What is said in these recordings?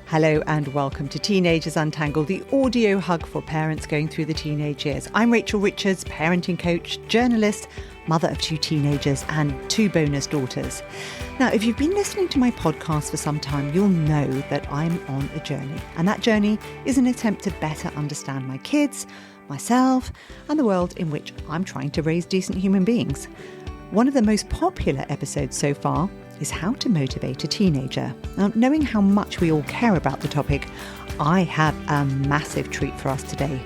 Hello and welcome to Teenagers Untangled, the audio hug for parents going through the teenage years. I'm Rachel Richards, parenting coach, journalist, mother of 2 teenagers and 2 bonus daughters. Now, if you've been listening to my podcast for some time, you'll know that I'm on a journey. And that journey is an attempt to better understand my kids, myself, and the world in which I'm trying to raise decent human beings. One of the most popular episodes so far is how to motivate a teenager. Now, knowing how much we all care about the topic, I have a massive treat for us today.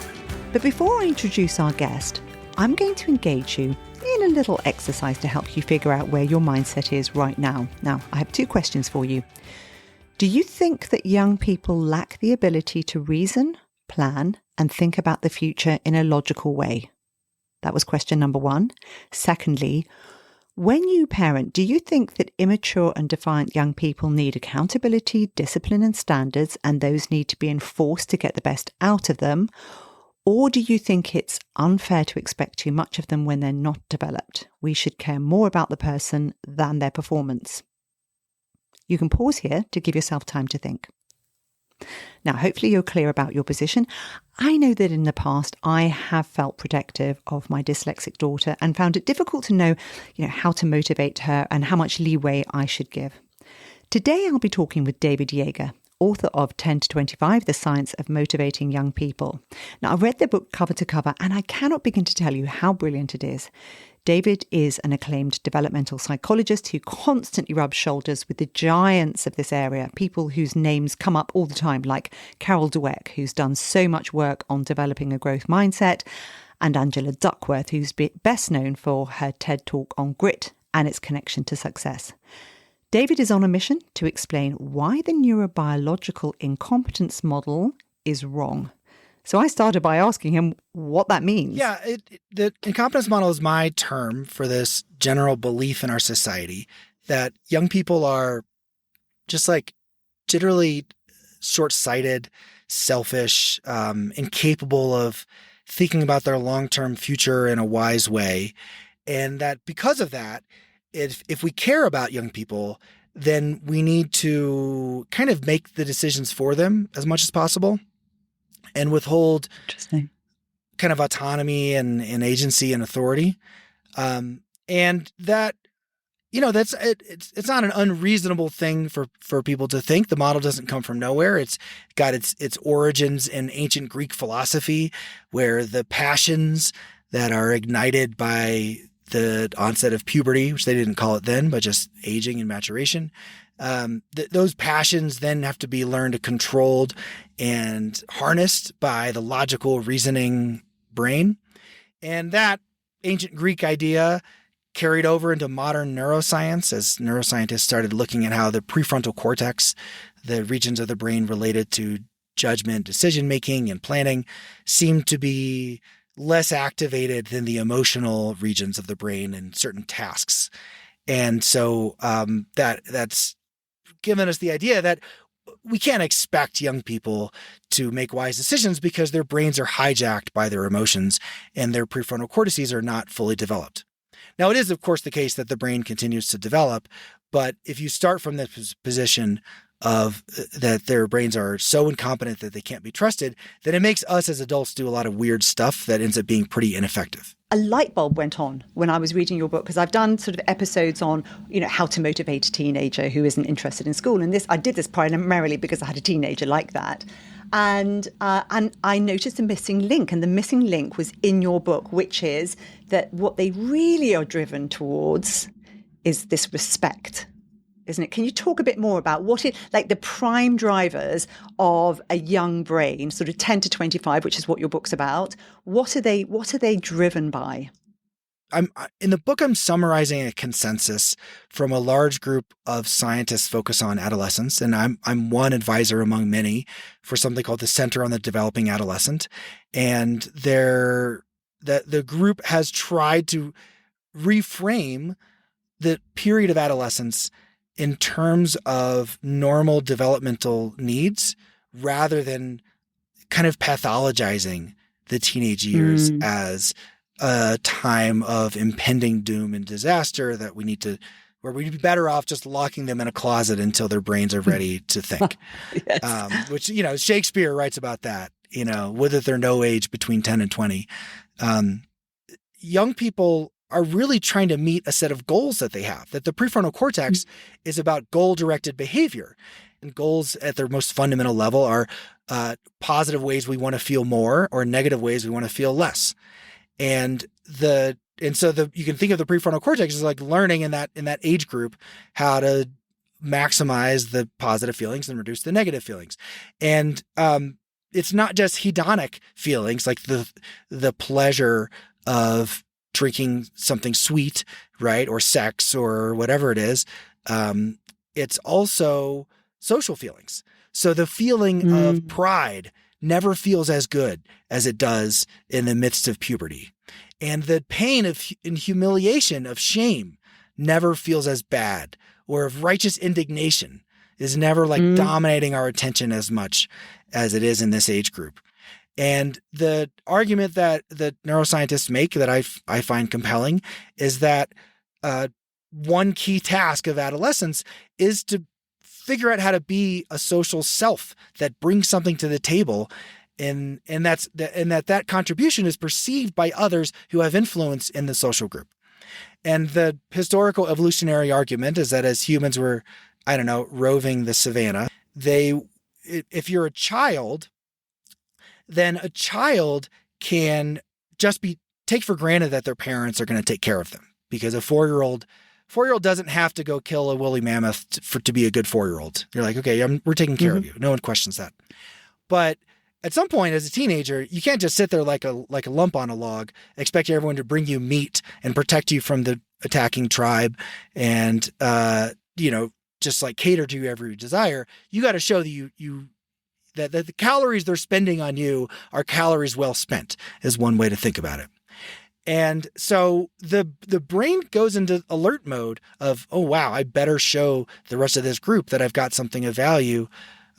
But before I introduce our guest, I'm going to engage you in a little exercise to help you figure out where your mindset is right now. Now, I have 2 questions for you. Do you think that young people lack the ability to reason, plan, and think about the future in a logical way? That was question number 1. Secondly, when you parent, do you think that immature and defiant young people need accountability, discipline and standards, and those need to be enforced to get the best out of them? Or do you think it's unfair to expect too much of them when they're not developed? We should care more about the person than their performance. You can pause here to give yourself time to think. Now, hopefully you're clear about your position. I know that in the past, I have felt protective of my dyslexic daughter and found it difficult to know, how to motivate her and how much leeway I should give. Today, I'll be talking with David Yeager, author of 10 to 25, The Science of Motivating Young People. Now, I've read the book cover to cover, and I cannot begin to tell you how brilliant it is. David is an acclaimed developmental psychologist who constantly rubs shoulders with the giants of this area, people whose names come up all the time, like Carol Dweck, who's done so much work on developing a growth mindset, and Angela Duckworth, who's best known for her TED Talk on grit and its connection to success. David is on a mission to explain why the neurobiological incompetence model is wrong. So I started by asking him what that means. Yeah, the incompetence model is my term for this general belief in our society that young people are just like generally short-sighted, selfish, incapable of thinking about their long-term future in a wise way. And that because of that, if we care about young people, then we need to kind of make the decisions for them as much as possible and withhold kind of autonomy and agency and authority. And that, that's it's not an unreasonable thing for people to think. The model doesn't come from nowhere. It's got its origins in ancient Greek philosophy, where the passions that are ignited by the onset of puberty, which they didn't call it then, but just aging and maturation. Those passions then have to be learned and controlled and harnessed by the logical reasoning brain. And that ancient Greek idea carried over into modern neuroscience as neuroscientists started looking at how the prefrontal cortex, the regions of the brain related to judgment, decision-making, and planning, seemed to be less activated than the emotional regions of the brain in certain tasks. And so that's given us the idea that we can't expect young people to make wise decisions because their brains are hijacked by their emotions and their prefrontal cortices are not fully developed. Now, it is, of course, the case that the brain continues to develop, but if you start from this position of that their brains are so incompetent that they can't be trusted, then it makes us as adults do a lot of weird stuff that ends up being pretty ineffective. A light bulb went on when I was reading your book, because I've done sort of episodes on, how to motivate a teenager who isn't interested in school. And I did this primarily because I had a teenager like that. And I noticed a missing link, and the missing link was in your book, which is that what they really are driven towards is this respect, isn't it? Can you talk a bit more about the prime drivers of a young brain, sort of 10 to 25, which is what your book's about? What are they driven by? In the book, I'm summarizing a consensus from a large group of scientists focused on adolescence, and I'm one advisor among many for something called the Center on the Developing Adolescent. And the group has tried to reframe the period of adolescence in terms of normal developmental needs rather than kind of pathologizing the teenage years as a time of impending doom and disaster that we need to where we'd be better off just locking them in a closet until their brains are ready to think. Yes. Which, Shakespeare writes about that, whether they're no age between 10 and 20. Young people are really trying to meet a set of goals that they have, that the prefrontal cortex is about goal-directed behavior. And goals at their most fundamental level are positive ways we want to feel more or negative ways we want to feel less. And so you can think of the prefrontal cortex as like learning in that age group how to maximize the positive feelings and reduce the negative feelings. And it's not just hedonic feelings like the pleasure of drinking something sweet, right? Or sex or whatever it is. It's also social feelings. So the feeling of pride never feels as good as it does in the midst of puberty. And the pain and humiliation of shame never feels as bad, or of righteous indignation is never like dominating our attention as much as it is in this age group. And the argument that the neuroscientists make that I find compelling is that one key task of adolescence is to figure out how to be a social self that brings something to the table, and that contribution is perceived by others who have influence in the social group. And the historical evolutionary argument is that as humans were, roving the savannah, if you're a child, then a child can just take for granted that their parents are going to take care of them, because a 4-year-old doesn't have to go kill a woolly mammoth to be a good 4-year-old. You're like, okay, we're taking care of you. No one questions that. But at some point as a teenager, you can't just sit there like a lump on a log, expect everyone to bring you meat and protect you from the attacking tribe and, just like cater to every desire. You got to show that the calories they're spending on you are calories well spent, is one way to think about it. And so the brain goes into alert mode of, oh, wow, I better show the rest of this group that I've got something of value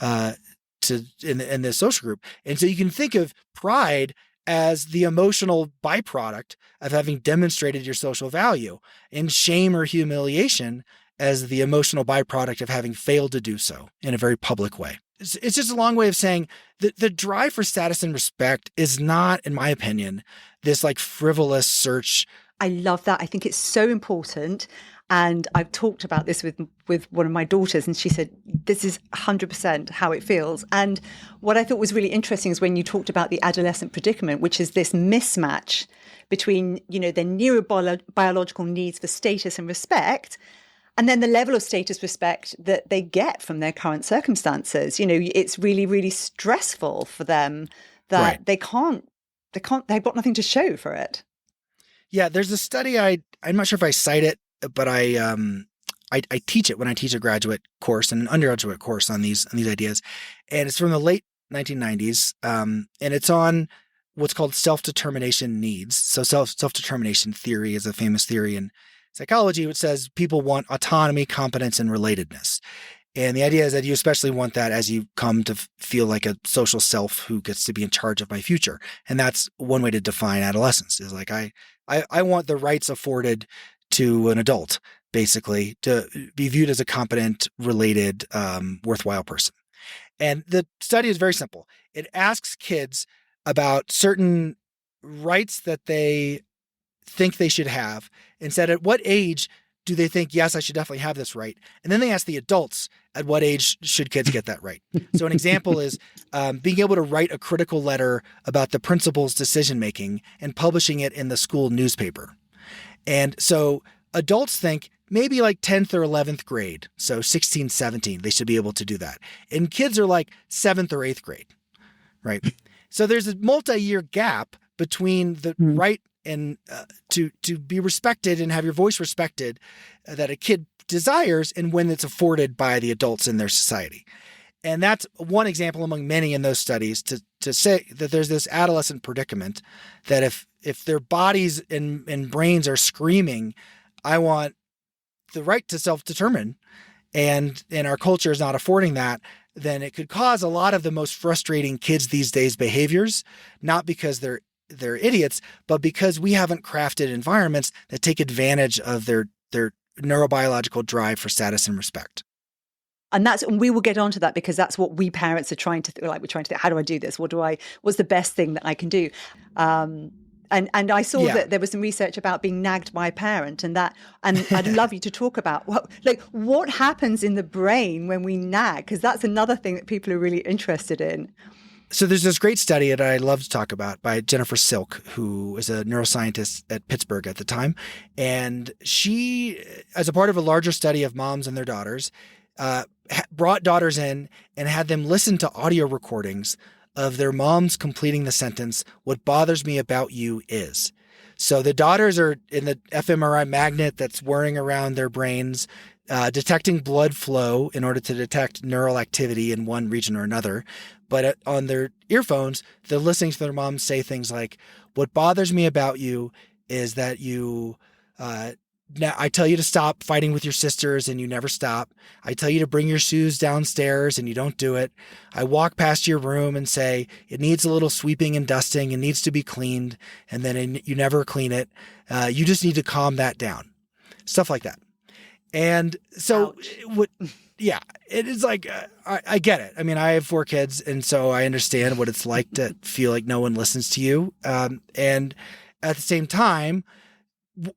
in this social group. And so you can think of pride as the emotional byproduct of having demonstrated your social value, and shame or humiliation as the emotional byproduct of having failed to do so in a very public way. It's just a long way of saying that the drive for status and respect is not, in my opinion, this like frivolous search. I love that. I think it's so important. And I've talked about this with one of my daughters, and she said, this is 100% how it feels. And what I thought was really interesting is when you talked about the adolescent predicament, which is this mismatch between, their neurobiological needs for status and respect, and then the level of status respect that they get from their current circumstances. It's really, really stressful for them that they've got nothing to show for it. Yeah, there's a study, I'm not sure if I cite it, but I teach it when I teach a graduate course and an undergraduate course on these ideas. And it's from the late 1990s. And it's on what's called self-determination needs. So self-determination theory is a famous theory in psychology, which says people want autonomy, competence, and relatedness. And the idea is that you especially want that as you come to feel like a social self who gets to be in charge of my future. And that's one way to define adolescence, is like I want the rights afforded to an adult, basically, to be viewed as a competent, related, worthwhile person. And the study is very simple. It asks kids about certain rights that they think they should have, and said at what age do they think, yes, I should definitely have this right? And then they ask the adults, at what age should kids get that right? So an example is being able to write a critical letter about the principal's decision-making and publishing it in the school newspaper. And so adults think maybe like 10th or 11th grade, so 16, 17, they should be able to do that. And kids are like 7th or 8th grade, right? So there's a multi-year gap between the right and to be respected and have your voice respected that a kid desires and when it's afforded by the adults in their society. And that's one example among many in those studies to say that there's this adolescent predicament that if their bodies and brains are screaming, I want the right to self-determine, and our culture is not affording that, then it could cause a lot of the most frustrating kids these days behaviors, not because they're idiots, but because we haven't crafted environments that take advantage of their neurobiological drive for status and respect. And we will get onto that because that's what we parents are trying to we're trying to think, how do I do this? What's the best thing that I can do? And I saw that there was some research about being nagged by a parent and I'd love you to talk about what happens in the brain when we nag, because that's another thing that people are really interested in. So there's this great study that I love to talk about by Jennifer Silk, who is a neuroscientist at Pittsburgh at the time. And she, as a part of a larger study of moms and their daughters, brought daughters in and had them listen to audio recordings of their moms completing the sentence, "What bothers me about you is." So the daughters are in the fMRI magnet that's whirring around their brains, detecting blood flow in order to detect neural activity in one region or another. But on their earphones, they're listening to their moms say things like, "What bothers me about you is that you, now I tell you to stop fighting with your sisters and you never stop. I tell you to bring your shoes downstairs and you don't do it. I walk past your room and say it needs a little sweeping and dusting and needs to be cleaned, and then you never clean it. You just need to calm that down." Stuff like that. And so it is like, I get it. I mean, I have 4 kids, and so I understand what it's like to feel like no one listens to you. And at the same time,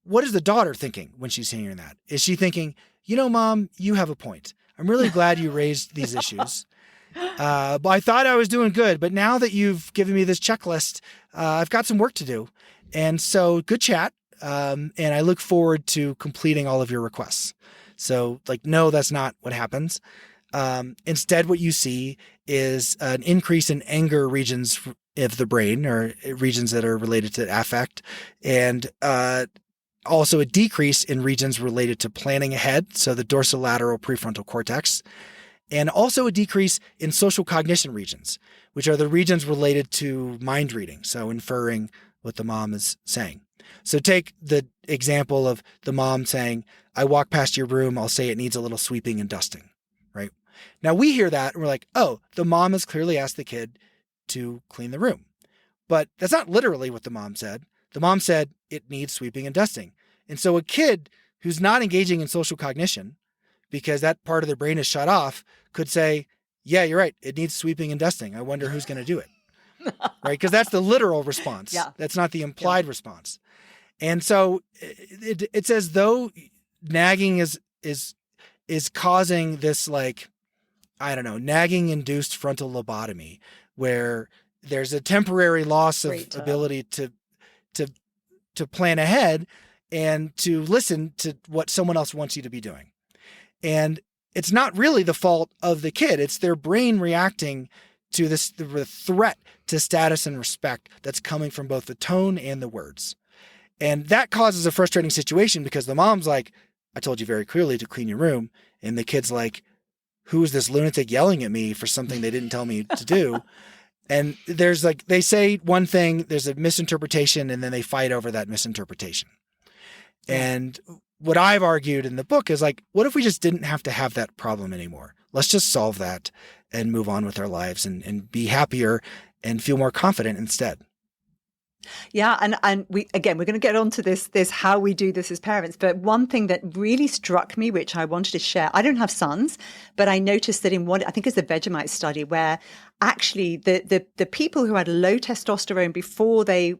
what is the daughter thinking when she's hearing that? Is she thinking, Mom, you have a point. I'm really glad you raised these issues. But I thought I was doing good. But now that you've given me this checklist, I've got some work to do. And so good chat. And I look forward to completing all of your requests. So no, that's not what happens. Instead, what you see is an increase in anger regions of the brain, or regions that are related to affect, and also a decrease in regions related to planning ahead, so the dorsolateral prefrontal cortex, and also a decrease in social cognition regions, which are the regions related to mind reading, so inferring what the mom is saying. So take the example of the mom saying, "I walk past your room, I'll say it needs a little sweeping and dusting," right? Now we hear that and we're like, oh, the mom has clearly asked the kid to clean the room. But that's not literally what the mom said. The mom said it needs sweeping and dusting. And so a kid who's not engaging in social cognition, because that part of their brain is shut off, could say, "Yeah, you're right. It needs sweeping and dusting. I wonder who's going to do it." Right? Because that's the literal response. Yeah. That's not the implied response. And so it's as though nagging is causing this nagging induced frontal lobotomy, where there's a temporary loss of ability to plan ahead and to listen to what someone else wants you to be doing. And it's not really the fault of the kid. It's their brain reacting to the threat to status and respect that's coming from both the tone and the words. And that causes a frustrating situation because the mom's like, "I told you very clearly to clean your room." And the kid's like, "Who is this lunatic yelling at me for something they didn't tell me to do?" And there's they say one thing, there's a misinterpretation, and then they fight over that misinterpretation. And what I've argued in the book is what if we just didn't have to have that problem anymore? Let's just solve that and move on with our lives and be happier and feel more confident instead. Yeah. And we're going to get onto this how we do this as parents. But one thing that really struck me, which I wanted to share, I don't have sons, but I noticed that in I think it's the Vegemite study, where actually the people who had low testosterone before they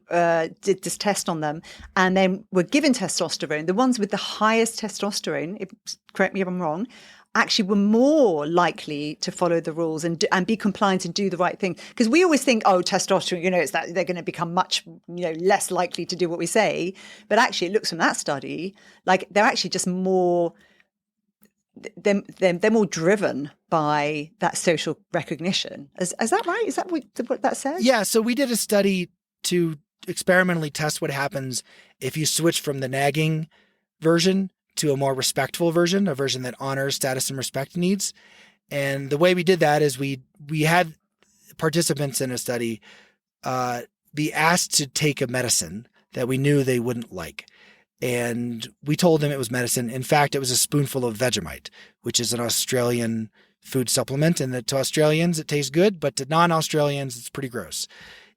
did this test on them and then were given testosterone, the ones with the highest testosterone, correct me if I'm wrong, actually were more likely to follow the rules and be compliant and do the right thing. Because we always think, oh, testosterone, it's that they're going to become much, less likely to do what we say. But actually, it looks from that study they're actually just more, they're more driven by that social recognition. Is that right? Is that what that says? Yeah. So we did a study to experimentally test what happens if you switch from the nagging version to a more respectful version, a version that honors status and respect needs. And the way we did that is we had participants in a study be asked to take a medicine that we knew they wouldn't like. And we told them it was medicine. In fact, it was a spoonful of Vegemite, which is an Australian food supplement. And to Australians, it tastes good, but to non-Australians, it's pretty gross.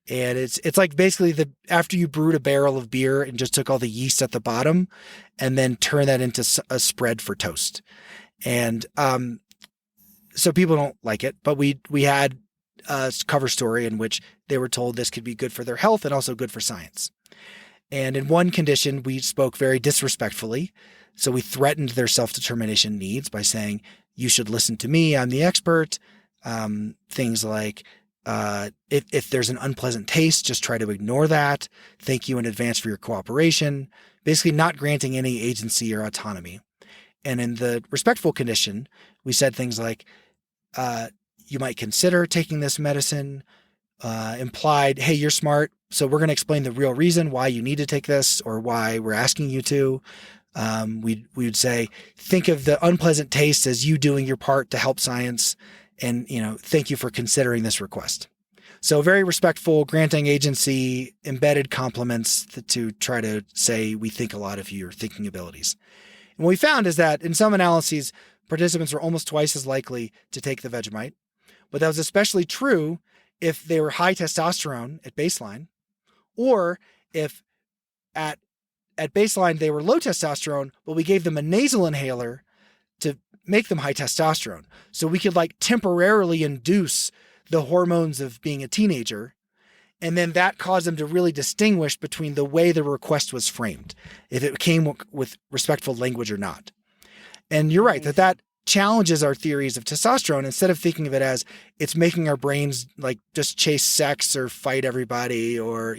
And it's like basically after you brewed a barrel of beer and just took all the yeast at the bottom and then turn that into a spread for toast. And so people don't like it, but we had a cover story in which they were told this could be good for their health and also good for science. And in one condition, we spoke very disrespectfully. So we threatened their self-determination needs by saying, you should listen to me, I'm the expert. Things like, if there's an unpleasant taste, just try to ignore that. Thank you in advance for your cooperation. Basically not granting any agency or autonomy. And in the respectful condition, we said things like, you might consider taking this medicine, implied, hey, you're smart, so we're going to explain the real reason why you need to take this or why we're asking you to. We would say, think of the unpleasant taste as you doing your part to help science, and thank you for considering this request. So very respectful, granting agency, embedded compliments to try to say we think a lot of your thinking abilities. And what we found is that in some analyses, participants were almost twice as likely to take the Vegemite, but that was especially true if they were high testosterone at baseline, or if at baseline they were low testosterone, but we gave them a nasal inhaler to make them high testosterone. So we could temporarily induce the hormones of being a teenager. And then that caused them to really distinguish between the way the request was framed, if it came with respectful language or not. And you're right that challenges our theories of testosterone. Instead of thinking of it as it's making our brains just chase sex or fight everybody or,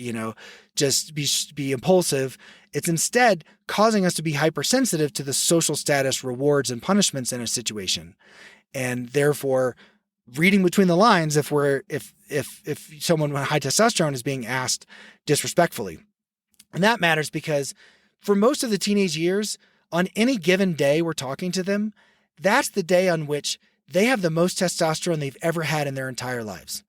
just be impulsive, it's instead causing us to be hypersensitive to the social status, rewards, and punishments in a situation. And therefore, reading between the lines if someone with high testosterone is being asked disrespectfully. And that matters because for most of the teenage years, on any given day we're talking to them, that's the day on which they have the most testosterone they've ever had in their entire lives.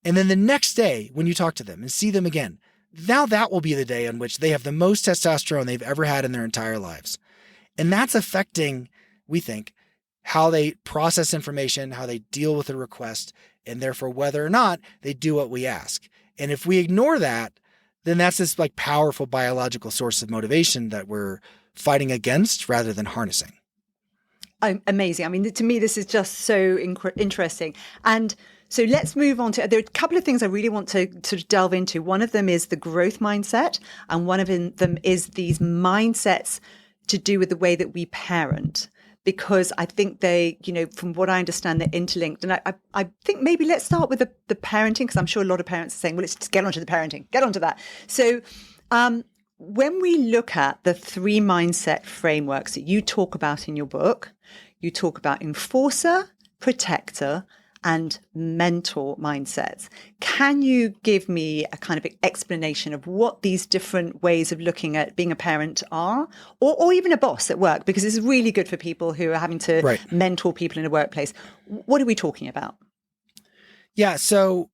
And then the next day when you talk to them and see them again, now that will be the day on which they have the most testosterone they've ever had in their entire lives. And that's affecting, we think, how they process information, how they deal with a request, and therefore whether or not they do what we ask. And if we ignore that, then that's this powerful biological source of motivation that we're fighting against rather than harnessing. Amazing. I mean, to me, this is just so interesting. And so let's move on to, there are a couple of things I really want to sort of delve into. One of them is the growth mindset, and one of them is these mindsets to do with the way that we parent. Because I think they, from what I understand, they're interlinked. And I think maybe let's start with the parenting, because I'm sure a lot of parents are saying, well, let's just get onto the parenting, get onto that. So when we look at the 3 mindset frameworks that you talk about in your book, you talk about enforcer, protector, and mentor mindsets. Can you give me a kind of explanation of what these different ways of looking at being a parent are, or even a boss at work? Because this is really good for people who are having to mentor people in a workplace. What are we talking about? Yeah. So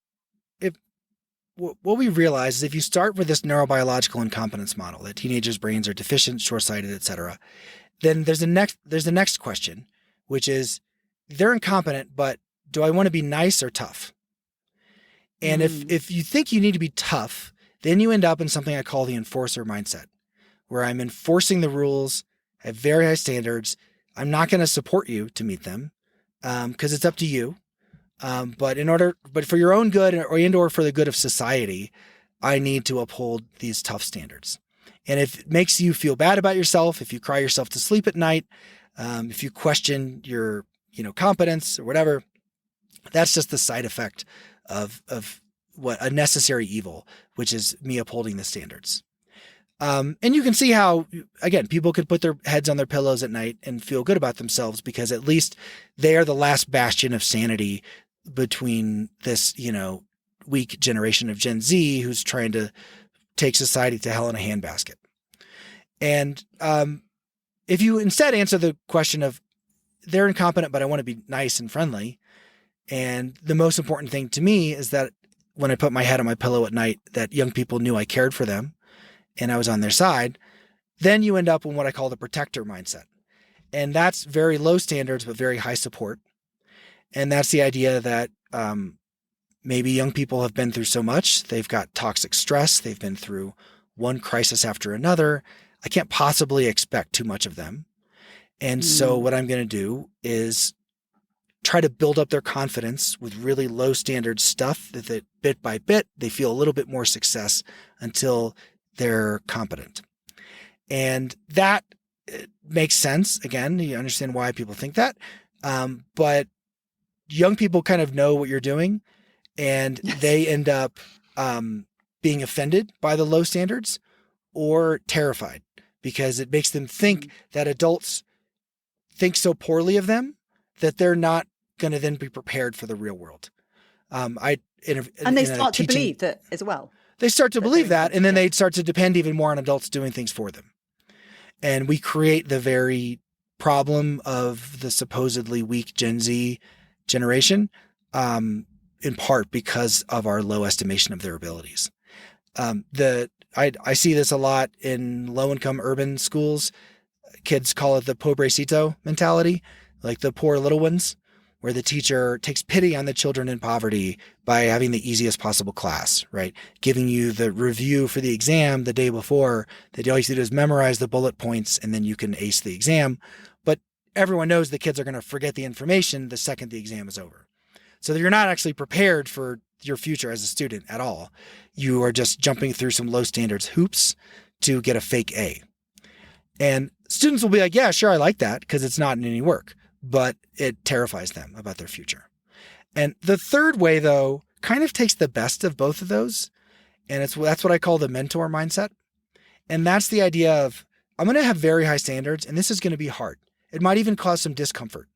what we realize is if you start with this neurobiological incompetence model, that teenagers' brains are deficient, short-sighted, et cetera, then there's the next question, which is they're incompetent, but do I want to be nice or tough? And if you think you need to be tough, then you end up in something I call the enforcer mindset, where I'm enforcing the rules, have very high standards. I'm not going to support you to meet them because it's up to you. But for your own good or for the good of society, I need to uphold these tough standards. And if it makes you feel bad about yourself, if you cry yourself to sleep at night, if you question your competence or whatever, that's just the side effect of what a necessary evil, which is me upholding the standards. And you can see how, again, people could put their heads on their pillows at night and feel good about themselves because at least they are the last bastion of sanity between this, weak generation of Gen Z who's trying to take society to hell in a handbasket. And if you instead answer the question of they're incompetent, but I want to be nice and friendly, and the most important thing to me is that when I put my head on my pillow at night, that young people knew I cared for them and I was on their side, then you end up in what I call the protector mindset. And that's very low standards, but very high support. And that's the idea that Maybe young people have been through so much. They've got toxic stress. They've been through one crisis after another. I can't possibly expect too much of them. And so what I'm going to do is try to build up their confidence with really low standard stuff that bit by bit, they feel a little bit more success until they're competent. And that makes sense. Again, you understand why people think that. But young people kind of know what you're doing, and they end up being offended by the low standards or terrified because it makes them think that adults think so poorly of them that they're not going to then be prepared for the real world. And they start to believe that as well. They start to believe that, and then they start to depend even more on adults doing things for them. And we create the very problem of the supposedly weak Gen Z generation, in part because of our low estimation of their abilities. I see this a lot in low-income urban schools. Kids call it the pobrecito mentality, like the poor little ones, where the teacher takes pity on the children in poverty by having the easiest possible class, right? Giving you the review for the exam the day before that all you have to do is memorize the bullet points and then you can ace the exam. But everyone knows the kids are going to forget the information the second the exam is over. So you're not actually prepared for your future as a student at all. You are just jumping through some low standards hoops to get a fake A. And students will be like, yeah, sure, I like that because it's not in any work, but it terrifies them about their future. And the third way, though, kind of takes the best of both of those. And that's what I call the mentor mindset. And that's the idea of, I'm going to have very high standards and this is going to be hard. It might even cause some discomfort.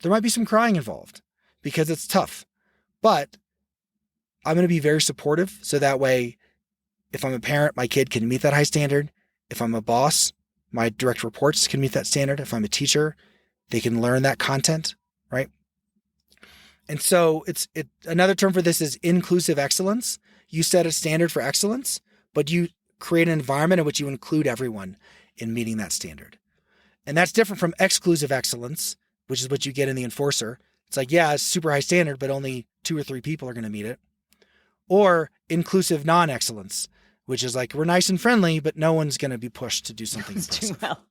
There might be some crying involved because it's tough, but I'm going to be very supportive. So that way, if I'm a parent, my kid can meet that high standard. If I'm a boss, my direct reports can meet that standard. If I'm a teacher, they can learn that content, right? And so another term for this is inclusive excellence. You set a standard for excellence, but you create an environment in which you include everyone in meeting that standard. And that's different from exclusive excellence, which is what you get in the enforcer. It's like, yeah, it's super high standard, but only 2 or 3 people are going to meet it. Or inclusive non-excellence, which is like, we're nice and friendly, but no one's going to be pushed to do something impressive. Well.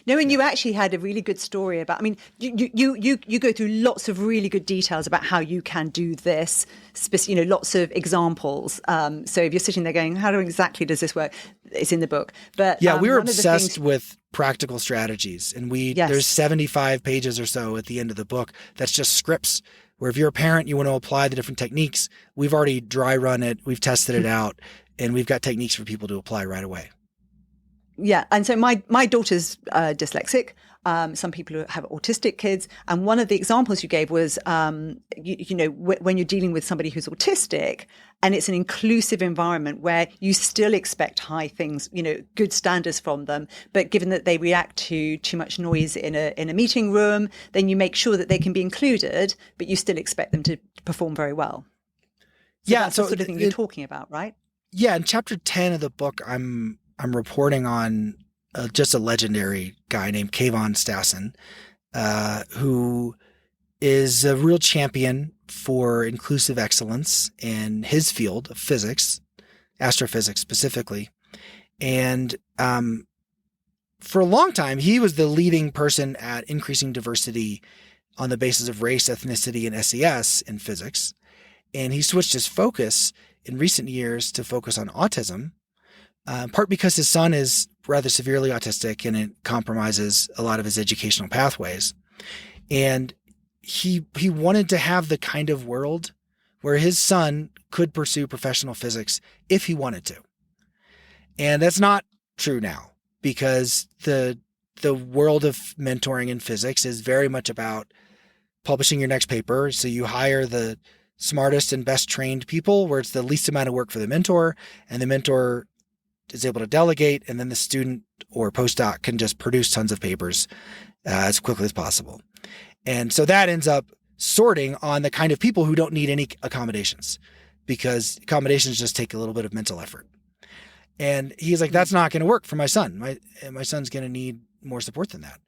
No, and you actually had a really good story about, I mean, you go through lots of really good details about how you can do this, lots of examples. So if you're sitting there going, how exactly does this work? It's in the book. But yeah, we were obsessed with practical strategies. And there's 75 pages or so at the end of the book that's just scripts where if you're a parent, you want to apply the different techniques. We've already dry run it. We've tested it out and we've got techniques for people to apply right away. Yeah. And so my daughter's dyslexic. Some people have autistic kids. And one of the examples you gave was, when you're dealing with somebody who's autistic and it's an inclusive environment where you still expect high things, good standards from them. But given that they react to too much noise in a meeting room, then you make sure that they can be included, but you still expect them to perform very well. So that's the sort of thing you're talking about, right? Yeah. In chapter 10 of the book, I'm reporting on just a legendary guy named Kayvon Stassen, who is a real champion for inclusive excellence in his field of physics, astrophysics specifically. And for a long time, he was the leading person at increasing diversity on the basis of race, ethnicity, and SES in physics. And he switched his focus in recent years to focus on autism. In part because his son is rather severely autistic and it compromises a lot of his educational pathways. And he wanted to have the kind of world where his son could pursue professional physics if he wanted to. And that's not true now because the world of mentoring in physics is very much about publishing your next paper. So you hire the smartest and best trained people where it's the least amount of work for the mentor, and the mentor is able to delegate, and then the student or postdoc can just produce tons of papers as quickly as possible. And so that ends up sorting on the kind of people who don't need any accommodations because accommodations just take a little bit of mental effort. And he's like, that's not going to work for my son. My son's going to need more support than that.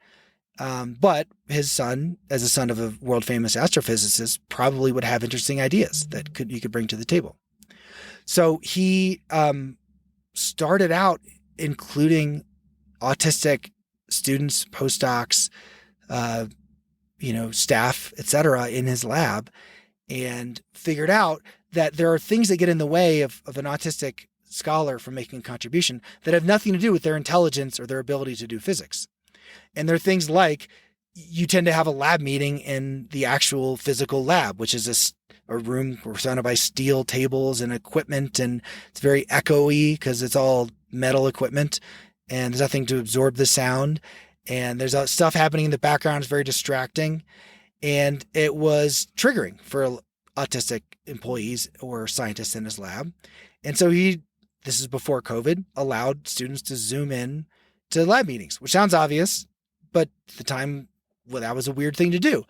But his son, as a son of a world-famous astrophysicist, probably would have interesting ideas that you could bring to the table. So he started out including autistic students, postdocs, staff, etc., in his lab, and figured out that there are things that get in the way of an autistic scholar from making a contribution that have nothing to do with their intelligence or their ability to do physics. And there are things like you tend to have a lab meeting in the actual physical lab, which is a room surrounded by steel tables and equipment, and it's very echoey because it's all metal equipment, and there's nothing to absorb the sound, and there's stuff happening in the background. It's very distracting, and it was triggering for autistic employees or scientists in his lab. And so this is before COVID, allowed students to Zoom in to lab meetings, which sounds obvious, but at the time, that was a weird thing to do.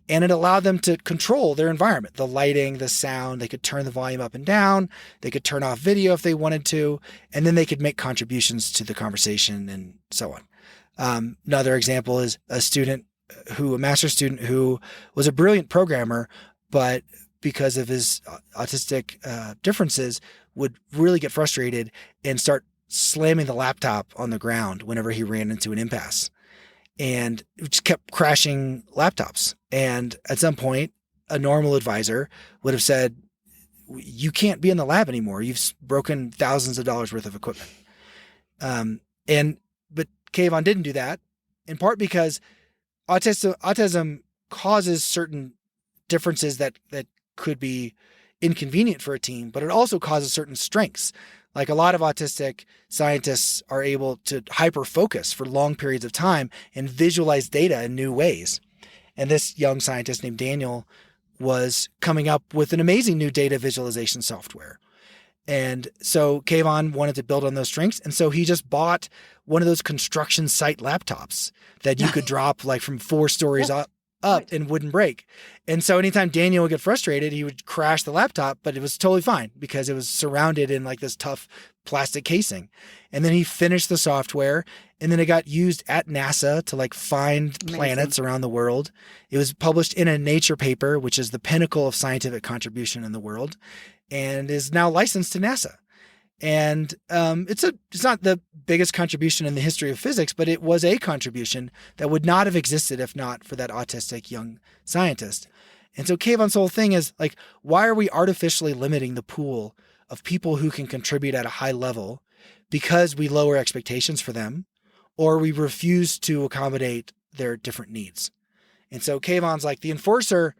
And it allowed them to control their environment, the lighting, the sound. They could turn the volume up and down. They could turn off video if they wanted to, and then they could make contributions to the conversation and so on. Another example is a master's student who was a brilliant programmer, but because of his autistic differences, would really get frustrated and start slamming the laptop on the ground whenever he ran into an impasse. And it just kept crashing laptops. And at some point, a normal advisor would have said, you can't be in the lab anymore. You've broken thousands of dollars worth of equipment. But Kayvon didn't do that, in part because autism causes certain differences that could be inconvenient for a team, but it also causes certain strengths. Like a lot of autistic scientists are able to hyper-focus for long periods of time and visualize data in new ways. And this young scientist named Daniel was coming up with an amazing new data visualization software. And so Kayvon wanted to build on those strengths. And so he just bought one of those construction site laptops that you could drop like from 4 stories up and wouldn't break. And so anytime Daniel would get frustrated, he would crash the laptop, but it was totally fine because it was surrounded in like this tough plastic casing. And then he finished the software, and then it got used at NASA to like find planets around the world. It was published in a Nature paper, which is the pinnacle of scientific contribution in the world, and is now licensed to NASA. And it's not the biggest contribution in the history of physics, but it was a contribution that would not have existed if not for that autistic young scientist. And so Kayvon's whole thing is like, why are we artificially limiting the pool of people who can contribute at a high level because we lower expectations for them, or we refuse to accommodate their different needs? And so Kayvon's like, the enforcer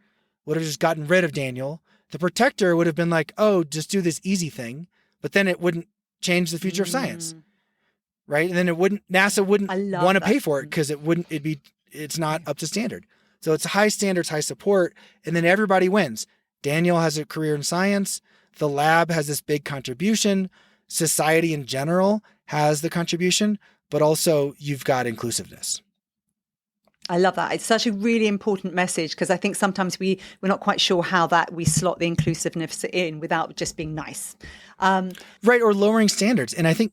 would have just gotten rid of Daniel. The protector would have been like, oh, just do this easy thing. But then it wouldn't change the future of science, right? And then NASA wouldn't want to pay for it because it's not up to standard. So it's high standards, high support, and then everybody wins. Daniel has a career in science. The lab has this big contribution. Society in general has the contribution, but also you've got inclusiveness. I love that. It's such a really important message because I think sometimes we're not quite sure how that we slot the inclusiveness in without just being nice. Right, or lowering standards. And I think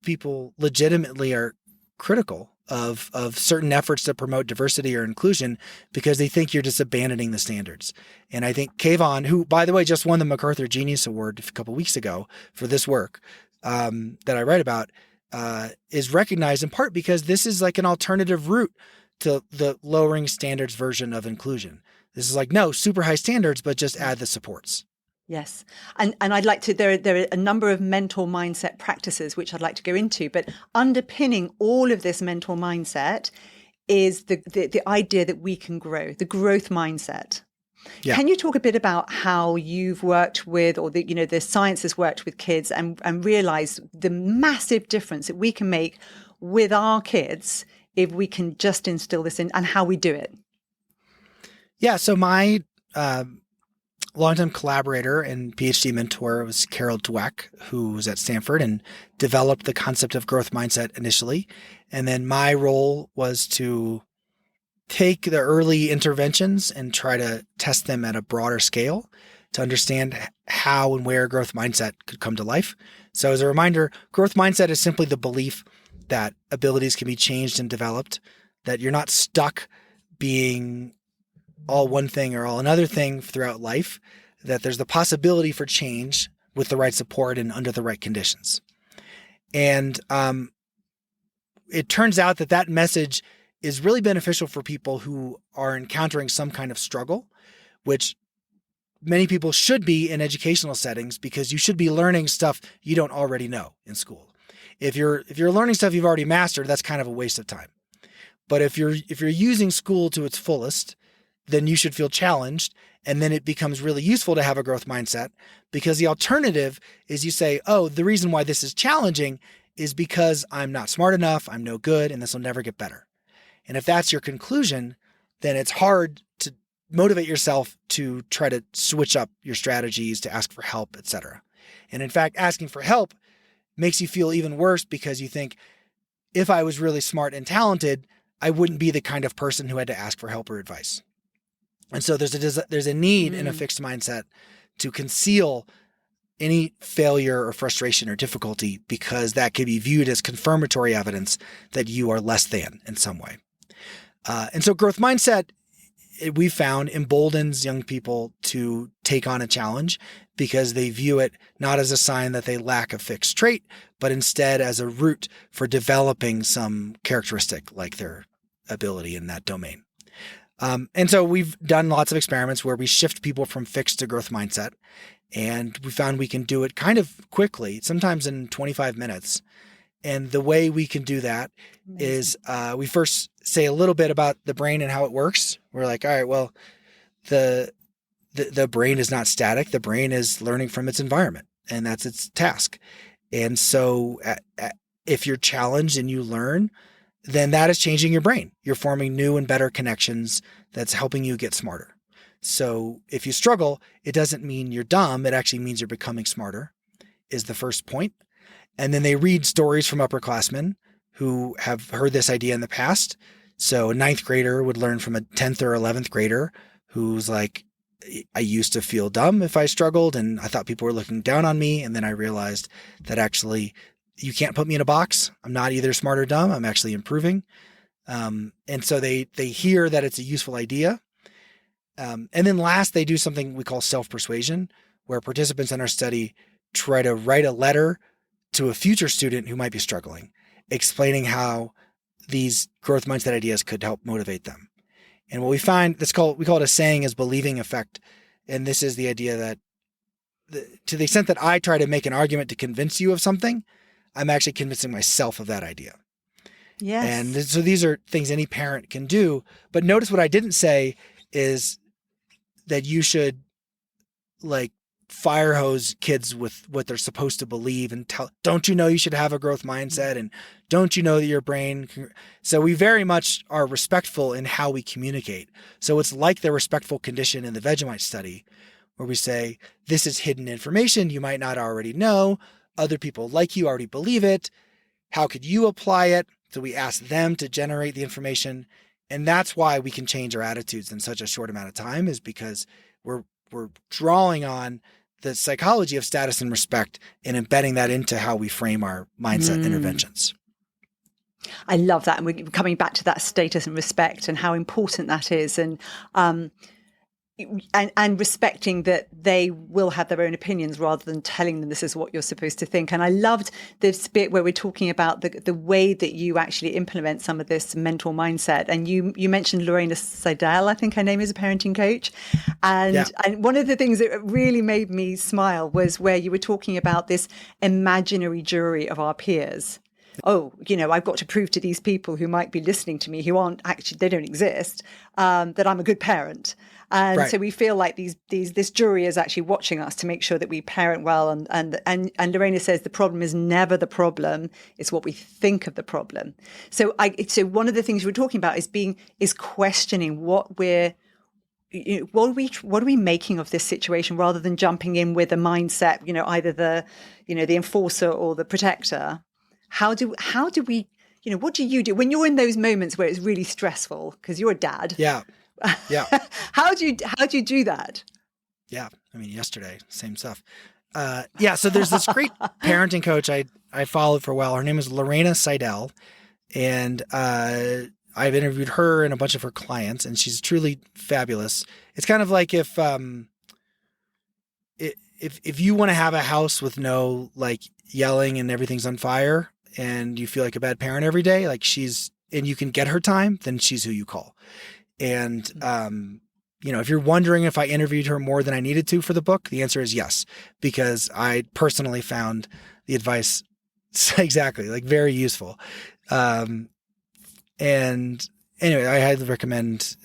people legitimately are critical of certain efforts to promote diversity or inclusion because they think you're just abandoning the standards. And I think Kayvon, who, by the way, just won the MacArthur Genius Award a couple of weeks ago for this work that I write about, is recognized in part because this is like an alternative route to the lowering standards version of inclusion. This is like, no, super high standards, but just add the supports. Yes. And I'd like to, there are a number of mental mindset practices, which I'd like to go into, but underpinning all of this mental mindset is the idea that we can grow, the growth mindset. Yeah. Can you talk a bit about how you've worked with, or the science has worked with kids and realize the massive difference that we can make with our kids if we can just instill this in, and how we do it? Yeah. So my longtime collaborator and PhD mentor was Carol Dweck, who was at Stanford and developed the concept of growth mindset initially. And then my role was to take the early interventions and try to test them at a broader scale to understand how and where growth mindset could come to life. So as a reminder, growth mindset is simply the belief that abilities can be changed and developed, that you're not stuck being all one thing or all another thing throughout life, that there's the possibility for change with the right support and under the right conditions. And it turns out that message is really beneficial for people who are encountering some kind of struggle, which many people should be in educational settings, because you should be learning stuff you don't already know in school. If you're learning stuff you've already mastered, that's kind of a waste of time. But if you're using school to its fullest, then you should feel challenged. And then it becomes really useful to have a growth mindset, because the alternative is you say, oh, the reason why this is challenging is because I'm not smart enough, I'm no good, and this will never get better. And if that's your conclusion, then it's hard to motivate yourself to try to switch up your strategies, to ask for help, etc. And in fact, asking for help makes you feel even worse, because you think, if I was really smart and talented, I wouldn't be the kind of person who had to ask for help or advice. And so there's a need in a fixed mindset to conceal any failure or frustration or difficulty, because that could be viewed as confirmatory evidence that you are less than in some way. And so growth mindset, we found, emboldens young people to take on a challenge, because they view it not as a sign that they lack a fixed trait, but instead as a route for developing some characteristic like their ability in that domain. And so we've done lots of experiments where we shift people from fixed to growth mindset, and we found we can do it kind of quickly, sometimes in 25 minutes. And the way we can do that is we first say a little bit about the brain and how it works. We're like, all right, well, the brain is not static. The brain is learning from its environment, and that's its task. And so if you're challenged and you learn, then that is changing your brain. You're forming new and better connections that's helping you get smarter. So if you struggle, it doesn't mean you're dumb. It actually means you're becoming smarter, is the first point. And then they read stories from upperclassmen who have heard this idea in the past. So a 9th grader would learn from a 10th or 11th grader who's like, I used to feel dumb if I struggled, and I thought people were looking down on me. And then I realized that actually you can't put me in a box. I'm not either smart or dumb. I'm actually improving. And so they hear that it's a useful idea. And then last, they do something we call self-persuasion, where participants in our study try to write a letter to a future student who might be struggling, explaining how these growth mindset ideas could help motivate them. And what we find, we call it a saying is believing effect. And this is the idea that to the extent that I try to make an argument to convince you of something, I'm actually convincing myself of that idea. Yes. And so these are things any parent can do. But notice what I didn't say is that you should like fire hose kids with what they're supposed to believe and tell, don't you know you should have a growth mindset, and don't you know that your brain can... So we very much are respectful in how we communicate. So it's like the respectful condition in the Vegemite study, where we say, this is hidden information you might not already know. Other people like you already believe it. How could you apply it? So we ask them to generate the information. And that's why we can change our attitudes in such a short amount of time, is because we're drawing on the psychology of status and respect and embedding that into how we frame our mindset interventions. I love that. And we're coming back to that status and respect and how important that is. And respecting that they will have their own opinions rather than telling them this is what you're supposed to think. And I loved this bit where we're talking about the way that you actually implement some of this mental mindset. And you mentioned Lorena Seidel, I think her name is, a parenting coach. And one of the things that really made me smile was where you were talking about this imaginary jury of our peers. Oh, I've got to prove to these people who might be listening to me, who aren't actually, they don't exist, that I'm a good parent. And right. So we feel like this jury is actually watching us to make sure that we parent well. And Lorena says the problem is never the problem; it's what we think of the problem. So one of the things we're talking about is questioning what are we making of this situation, rather than jumping in with a mindset, either the enforcer or the protector. How do we, what do you do when you're in those moments where it's really stressful because you're a dad? Yeah. Yeah. How do you do that? Yeah. I mean, yesterday, same stuff. So there's this great parenting coach I followed for a while. Her name is Lorena Seidel. And I've interviewed her and a bunch of her clients, and she's truly fabulous. It's kind of like if you want to have a house with no like yelling and everything's on fire, and you feel like a bad parent every day, like and you can get her time, then she's who you call. And, if you're wondering if I interviewed her more than I needed to for the book, the answer is yes, because I personally found the advice exactly like very useful. And anyway, I highly recommend,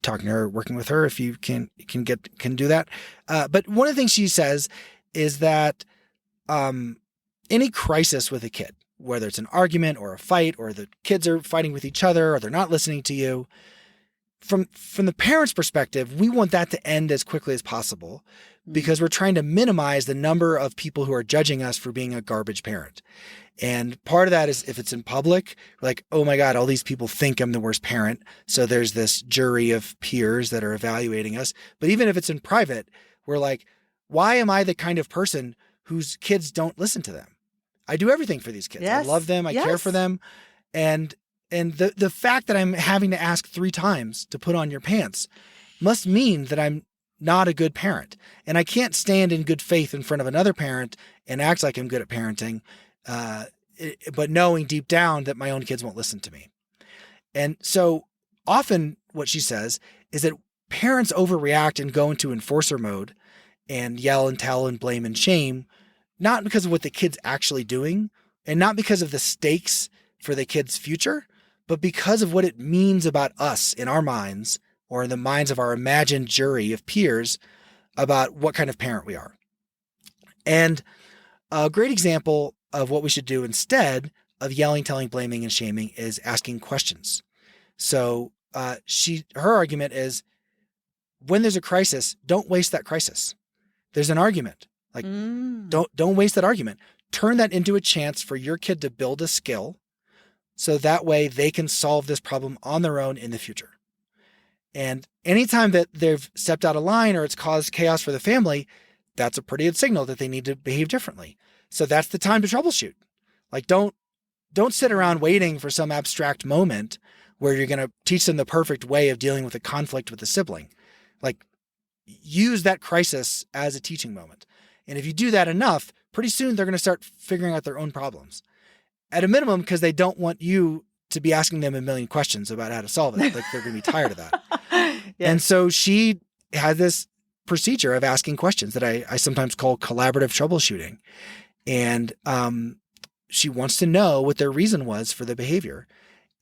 talking to her, working with her if you can do that. But one of the things she says is that, any crisis with a kid, whether it's an argument or a fight, or the kids are fighting with each other, or they're not listening to you, from the parent's perspective, we want that to end as quickly as possible because we're trying to minimize the number of people who are judging us for being a garbage parent. And part of that is if it's in public, we're like, oh my God, all these people think I'm the worst parent. So there's this jury of peers that are evaluating us. But even if it's in private, we're like, why am I the kind of person whose kids don't listen to them? I do everything for these kids. Yes. I love them. I care for them. And the fact that I'm having to ask 3 times to put on your pants must mean that I'm not a good parent. And I can't stand in good faith in front of another parent and act like I'm good at parenting, but knowing deep down that my own kids won't listen to me. And so often what she says is that parents overreact and go into enforcer mode and yell and tell and blame and shame, not because of what the kid's actually doing and not because of the stakes for the kid's future, but because of what it means about us in our minds or in the minds of our imagined jury of peers about what kind of parent we are. And a great example of what we should do instead of yelling, telling, blaming, and shaming is asking questions. So her argument is when there's a crisis, don't waste that crisis. There's an argument. Like, don't waste that argument. Turn that into a chance for your kid to build a skill so that way they can solve this problem on their own in the future. And anytime that they've stepped out of line or it's caused chaos for the family, that's a pretty good signal that they need to behave differently. So that's the time to troubleshoot. Like, don't sit around waiting for some abstract moment where you're going to teach them the perfect way of dealing with a conflict with a sibling. Like, use that crisis as a teaching moment. And if you do that enough, pretty soon they're going to start figuring out their own problems. At a minimum, because they don't want you to be asking them a million questions about how to solve it. Like, they're going to be tired of that. Yes. And so she had this procedure of asking questions that I sometimes call collaborative troubleshooting. And she wants to know what their reason was for the behavior.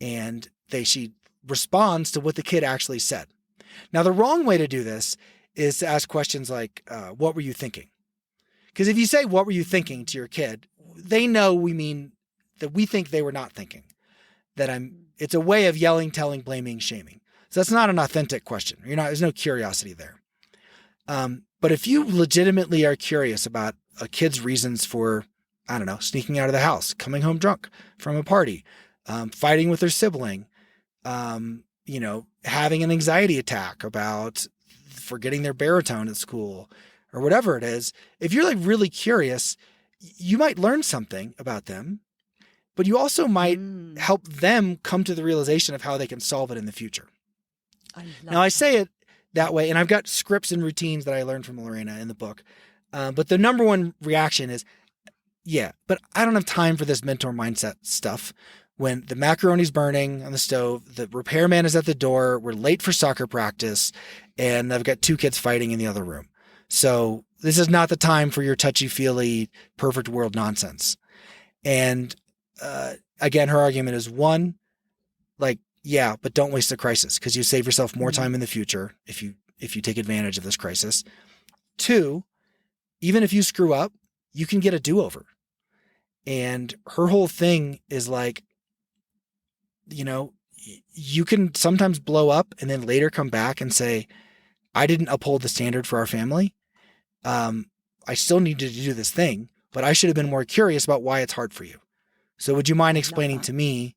And she responds to what the kid actually said. Now, the wrong way to do this is to ask questions like, what were you thinking? Because if you say, what were you thinking to your kid, they know we mean that we think they were not thinking. It's a way of yelling, telling, blaming, shaming. So that's not an authentic question. There's no curiosity there. But if you legitimately are curious about a kid's reasons for, I don't know, sneaking out of the house, coming home drunk from a party, fighting with their sibling, having an anxiety attack about forgetting their baritone at school or whatever it is, if you're like really curious, you might learn something about them, but you also might help them come to the realization of how they can solve it in the future. I say it that way, and I've got scripts and routines that I learned from Lorena in the book. But the number one reaction is, yeah, but I don't have time for this mentor mindset stuff. When the macaroni's burning on the stove, the repairman is at the door, we're late for soccer practice, and I've got 2 kids fighting in the other room. So this is not the time for your touchy-feely, perfect world nonsense. And again, her argument is 1, like, yeah, but don't waste the crisis because you save yourself more time in the future if you take advantage of this crisis. 2, even if you screw up, you can get a do-over. And her whole thing is like, you can sometimes blow up and then later come back and say, I didn't uphold the standard for our family. I still needed to do this thing, but I should have been more curious about why it's hard for you. So would you mind explaining to me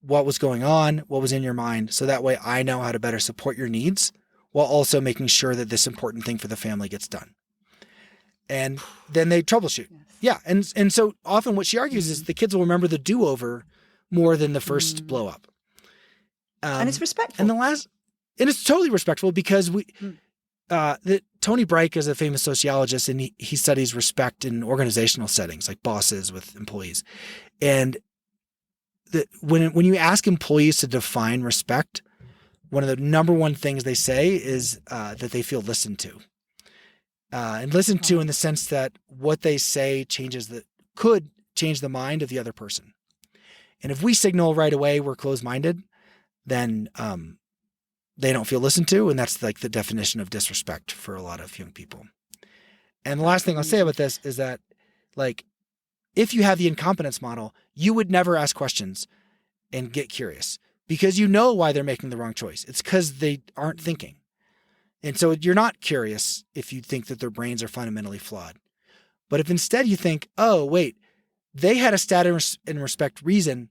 what was going on, what was in your mind, so that way I know how to better support your needs while also making sure that this important thing for the family gets done. And then they troubleshoot. Yes. Yeah. And so often what she argues is the kids will remember the do-over more than the first blow up. And it's respectful. And it's totally respectful because Tony Bright is a famous sociologist, and he studies respect in organizational settings, like bosses with employees. And when you ask employees to define respect, one of the number one things they say is that they feel listened to. And listened to in the sense that what they say could change the mind of the other person. And if we signal right away we're closed-minded, then they don't feel listened to, and that's like the definition of disrespect for a lot of young people. And the last thing I'll say about this is that, like, if you have the incompetence model, you would never ask questions and get curious because you know why they're making the wrong choice. It's because they aren't thinking. And so you're not curious if you think that their brains are fundamentally flawed. But if instead you think, oh, wait, they had a status and respect reason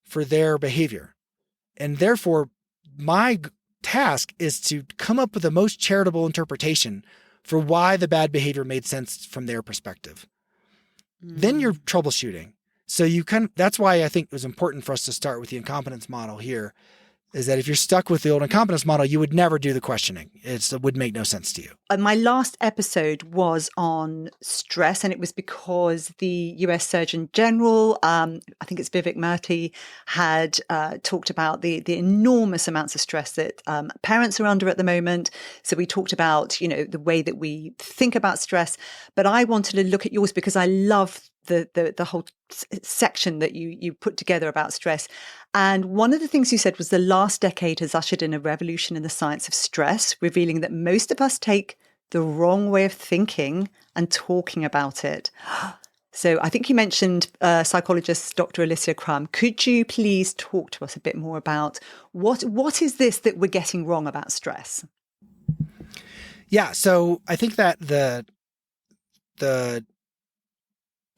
for their behavior, and therefore my task is to come up with the most charitable interpretation for why the bad behavior made sense from their perspective. Then you're troubleshooting. So that's why I think it was important for us to start with the incompetence model here, is that if you're stuck with the old incompetence model, you would never do the questioning. It would make no sense to you. My last episode was on stress, and it was because the US Surgeon General, I think it's Vivek Murthy, had talked about the enormous amounts of stress that parents are under at the moment. So we talked about, the way that we think about stress, but I wanted to look at yours because I love the whole section that you put together about stress. And one of the things you said was the last decade has ushered in a revolution in the science of stress, revealing that most of us take the wrong way of thinking and talking about it. So I think you mentioned psychologist Dr. Alicia Crum. Could you please talk to us a bit more about what is this that we're getting wrong about stress? Yeah, so I think that the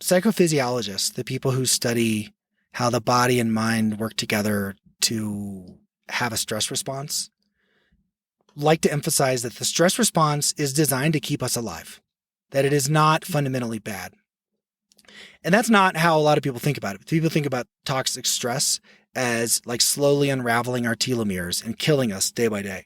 psychophysiologists, the people who study how the body and mind work together to have a stress response, like to emphasize that the stress response is designed to keep us alive, that it is not fundamentally bad. And that's not how a lot of people think about it. People think about toxic stress as like slowly unraveling our telomeres and killing us day by day.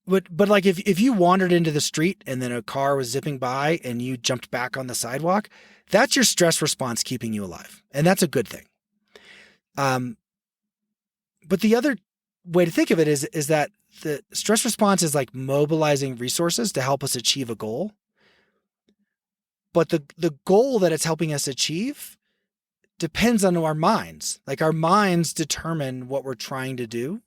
But like if you wandered into the street and then a car was zipping by and you jumped back on the sidewalk, that's your stress response keeping you alive. And that's a good thing. But the other way to think of it is that the stress response is like mobilizing resources to help us achieve a goal. But the goal that it's helping us achieve depends on our minds. Like our minds determine what we're trying to do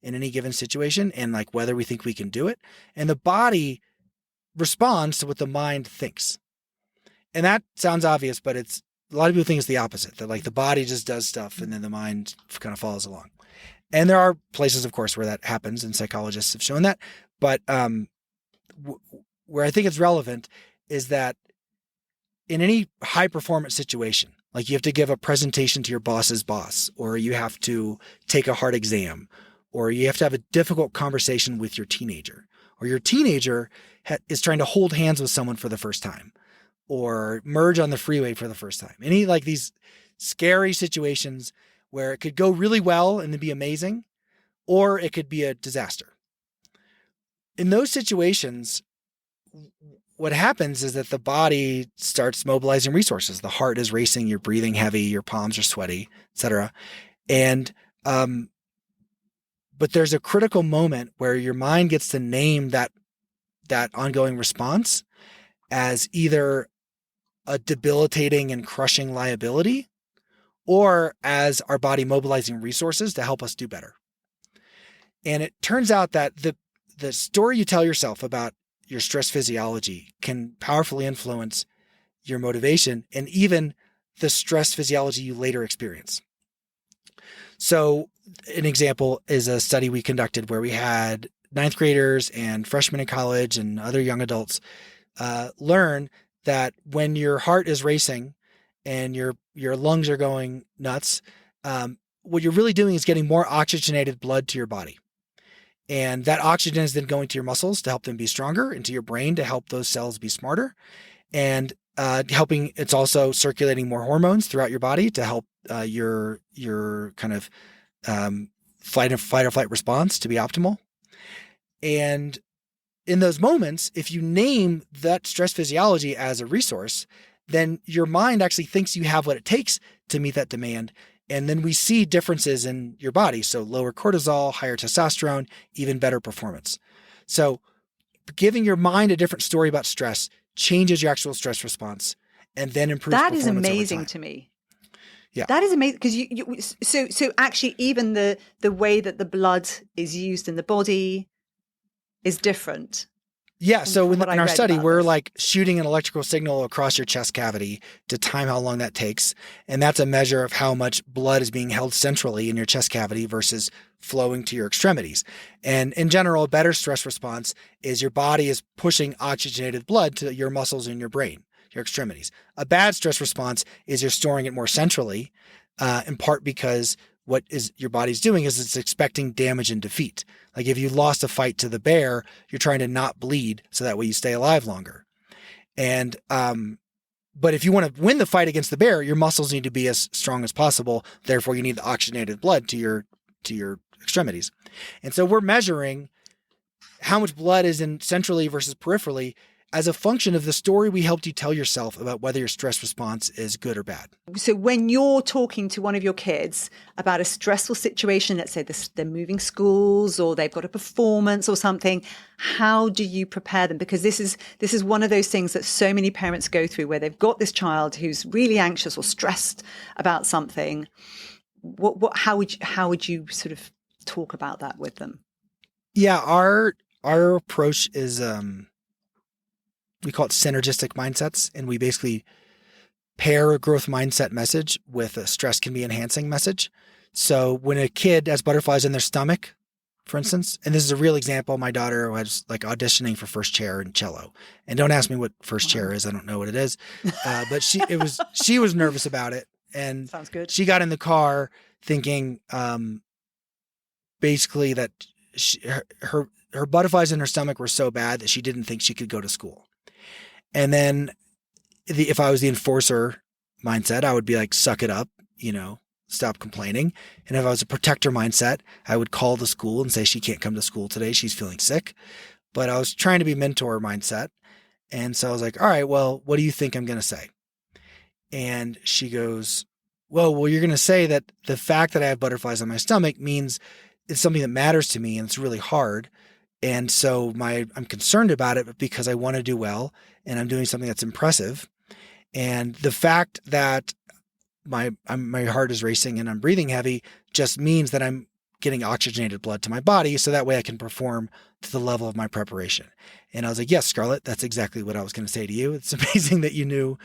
in any given situation and like whether we think we can do it. And the body responds to what the mind thinks. And that sounds obvious, but a lot of people think it's the opposite, that like the body just does stuff and then the mind kind of follows along. And there are places, of course, where that happens, and psychologists have shown that. But where I think it's relevant is that in any high performance situation, like you have to give a presentation to your boss's boss, or you have to take a hard exam, or you have to have a difficult conversation with your teenager, or your teenager is trying to hold hands with someone for the first time, or merge on the freeway for the first time. Any like these scary situations where it could go really well and then be amazing, or it could be a disaster. In those situations, what happens is that the body starts mobilizing resources. The heart is racing, you're breathing heavy, your palms are sweaty, etc. And but there's a critical moment where your mind gets to name that ongoing response as either a debilitating and crushing liability or as our body mobilizing resources to help us do better. And it turns out that the story you tell yourself about your stress physiology can powerfully influence your motivation and even the stress physiology you later experience. So an example is a study we conducted where we had ninth graders and freshmen in college and other young adults learn that when your heart is racing and your lungs are going nuts, what you're really doing is getting more oxygenated blood to your body. And that oxygen is then going to your muscles to help them be stronger and to your brain to help those cells be smarter. And helping. It's also circulating more hormones throughout your body to help your kind of fight or flight response to be optimal. And in those moments, if you name that stress physiology as a resource, then your mind actually thinks you have what it takes to meet that demand. And then we see differences in your body. So lower cortisol, higher testosterone, even better performance. So giving your mind a different story about stress changes your actual stress response and then improves performance over time. That is amazing to me. Yeah. That is amazing because so actually even the way that the blood is used in the body is different. Yeah. So in our study, we're like shooting an electrical signal across your chest cavity to time how long that takes. And that's a measure of how much blood is being held centrally in your chest cavity versus flowing to your extremities. And in general, a better stress response is your body is pushing oxygenated blood to your muscles in your brain, your extremities. A bad stress response is you're storing it more centrally, in part because what is your body's doing is it's expecting damage and defeat. Like if you lost a fight to the bear, you're trying to not bleed so that way you stay alive longer. And but if you want to win the fight against the bear, your muscles need to be as strong as possible. Therefore, you need the oxygenated blood to your extremities. And so we're measuring how much blood is in centrally versus peripherally as a function of the story we helped you tell yourself about whether your stress response is good or bad. So when you're talking to one of your kids about a stressful situation, let's say they're moving schools or they've got a performance or something, how do you prepare them? Because this is one of those things that so many parents go through where they've got this child who's really anxious or stressed about something. How would you sort of talk about that with them? Yeah, our approach is we call it synergistic mindsets, and we basically pair a growth mindset message with a stress can be enhancing message. So when a kid has butterflies in their stomach, for instance, and this is a real example, my daughter was like auditioning for first chair in cello, and don't ask me what first chair is. I don't know what it is, but she was nervous about it, and sounds good. She got in the car thinking, basically that her butterflies in her stomach were so bad that she didn't think she could go to school. And then if I was the enforcer mindset, I would be like, suck it up, stop complaining. And if I was a protector mindset, I would call the school and say, she can't come to school today. She's feeling sick. But I was trying to be mentor mindset. And so I was like, all right, well, what do you think I'm going to say? And she goes, well, you're going to say that the fact that I have butterflies on my stomach means it's something that matters to me and it's really hard. And so I'm concerned about it because I want to do well and I'm doing something that's impressive. And the fact that my heart is racing and I'm breathing heavy just means that I'm getting oxygenated blood to my body so that way I can perform to the level of my preparation. And I was like, yes, Scarlett, that's exactly what I was going to say to you. It's amazing that you knew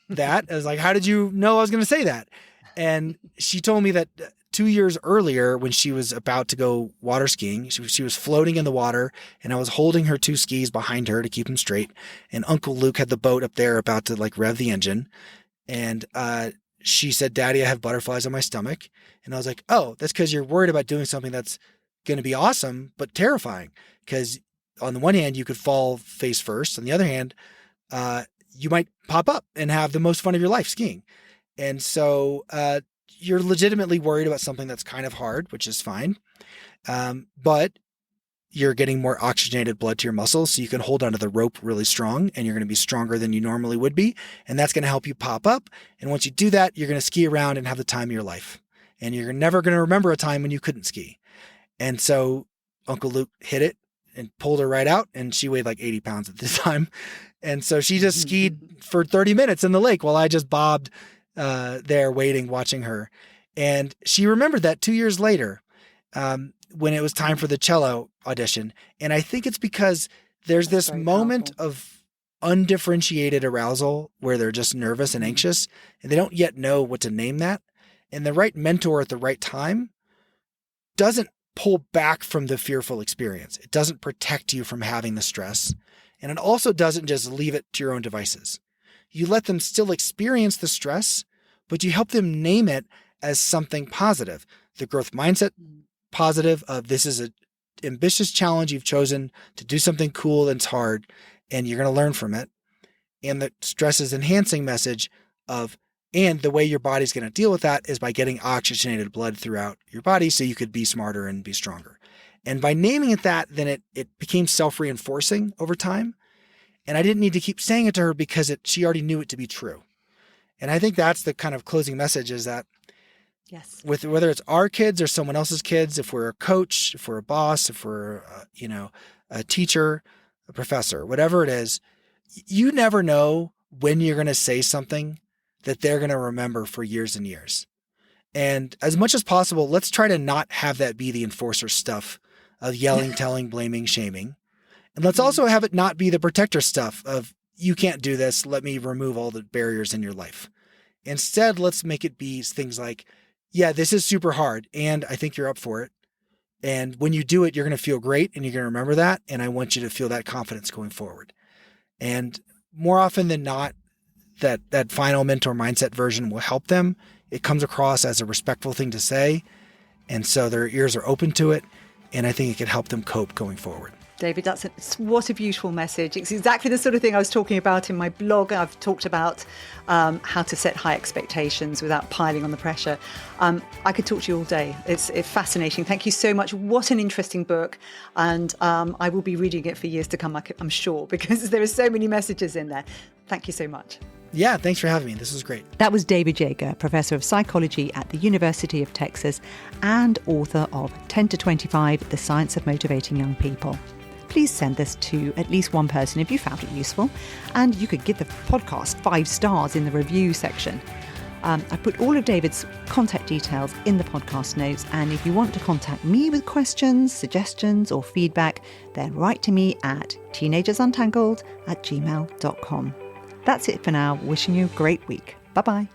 that. I was like, how did you know I was going to say that? And she told me that 2 years earlier, when she was about to go water skiing, she was floating in the water and I was holding her 2 skis behind her to keep them straight. And Uncle Luke had the boat up there about to like rev the engine. And she said, Daddy, I have butterflies on my stomach. And I was like, oh, that's because you're worried about doing something that's going to be awesome, but terrifying. Because on the one hand, you could fall face first. On the other hand, you might pop up and have the most fun of your life skiing. And so you're legitimately worried about something that's kind of hard, which is fine. But you're getting more oxygenated blood to your muscles so you can hold onto the rope really strong and you're going to be stronger than you normally would be. And that's going to help you pop up. And once you do that, you're going to ski around and have the time of your life. And you're never going to remember a time when you couldn't ski. And so Uncle Luke hit it and pulled her right out. And she weighed like 80 pounds at the time. And so she just skied for 30 minutes in the lake while I just bobbed there waiting, watching her. And she remembered that 2 years later when it was time for the cello audition. And I think it's because there's this moment of undifferentiated arousal where they're just nervous and anxious and they don't yet know what to name that. And the right mentor at the right time doesn't pull back from the fearful experience. It doesn't protect you from having the stress. And it also doesn't just leave it to your own devices. You let them still experience the stress, but you help them name it as something positive. The growth mindset positive of this is an ambitious challenge you've chosen to do something cool and it's hard, and you're going to learn from it. and the stress is enhancing message of, and the way your body's going to deal with that is by getting oxygenated blood throughout your body so you could be smarter and be stronger. And by naming it that, then it became self-reinforcing over time. And I didn't need to keep saying it to her because she already knew it to be true. And I think that's the kind of closing message, is that yes, with whether it's our kids or someone else's kids, if we're a coach, if we're a boss, if we're a teacher, a professor, whatever it is, you never know when you're going to say something that they're going to remember for years and years. And as much as possible, let's try to not have that be the enforcer stuff of yelling, telling, blaming, shaming. And let's also have it not be the protector stuff of, you can't do this, let me remove all the barriers in your life. Instead, let's make it be things like, yeah, this is super hard, and I think you're up for it. And when you do it, you're going to feel great, and you're going to remember that. And I want you to feel that confidence going forward. And more often than not, that final mentor mindset version will help them. It comes across as a respectful thing to say. And so their ears are open to it. And I think it can help them cope going forward. David, what a beautiful message. It's exactly the sort of thing I was talking about in my blog. I've talked about how to set high expectations without piling on the pressure. I could talk to you all day. It's fascinating. Thank you so much. What an interesting book. And I will be reading it for years to come, I'm sure, because there are so many messages in there. Thank you so much. Yeah, thanks for having me. This was great. That was David Yeager, Professor of Psychology at the University of Texas and author of 10 to 25, The Science of Motivating Young People. Please send this to at least one person if you found it useful. And you could give the podcast 5 stars in the review section. I put all of David's contact details in the podcast notes. And if you want to contact me with questions, suggestions or feedback, then write to me at teenagersuntangled@gmail.com. That's it for now. Wishing you a great week. Bye-bye.